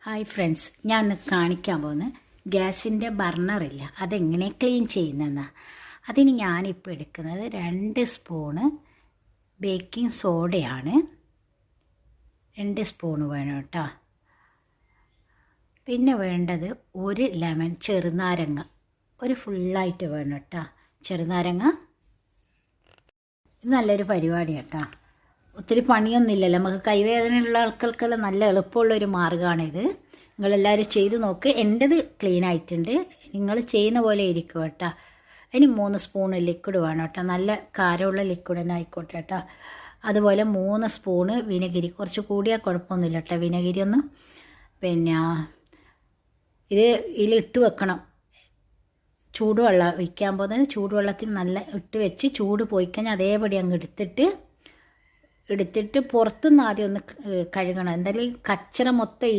Hi friends, ഞാൻ ഇന്ന് കാണിക്കാൻ പോകുന്നത് ഗ്യാസിൻ്റെ ബർണറില്ല അതെങ്ങനെ ക്ലീൻ ചെയ്യുന്നതെന്നാണ്. അതിന് ഞാനിപ്പോൾ എടുക്കുന്നത് 2 സ്പൂണ് ബേക്കിംഗ് സോഡയാണ്. 2 സ്പൂണ് വേണം കേട്ടോ. പിന്നെ വേണ്ടത് 1 ലെമൺ, ചെറുനാരങ്ങ, ഒരു ഫുള്ളായിട്ട് വേണം കേട്ടോ. ചെറുനാരങ്ങ ഇത് നല്ലൊരു പരിപാടി കേട്ടോ. ഒത്തിരി പണിയൊന്നുമില്ലല്ലോ, നമുക്ക് കൈവേദനയുള്ള ആൾക്കാർക്കെല്ലാം നല്ല എളുപ്പമുള്ളൊരു മാർഗ്ഗമാണിത്. നിങ്ങളെല്ലാവരും ചെയ്ത് നോക്ക്. എൻ്റെത് ക്ലീൻ ആയിട്ടുണ്ട്, നിങ്ങൾ ചെയ്യുന്ന പോലെ ഇരിക്കും കേട്ടോ. അതിന് 3 സ്പൂൺ ലിക്വിഡ് വേണം കേട്ടോ. നല്ല കാരമുള്ള ലിക്വിഡ് തന്നെ ആയിക്കോട്ടെ കേട്ടോ. അതുപോലെ 3 സ്പൂണ് വിനെഗിരി, കുറച്ച് കൂടിയാൽ കുഴപ്പമൊന്നുമില്ല കേട്ടോ വിനെഗിരി ഒന്ന്. പിന്നെ ഇതിലിട്ട് വെക്കണം. ചൂടുവെള്ളം ഒഴിക്കാൻ പോകുന്നത്, ചൂടുവെള്ളത്തിൽ നല്ല ഇട്ട് വെച്ച് ചൂട് പോയി കഴിഞ്ഞാൽ അതേപടി അങ്ങ് എടുത്തിട്ട് പുറത്തുനിന്ന് ആദ്യം ഒന്ന് കഴുകണം. എന്തായാലും കച്ചറ മൊത്തം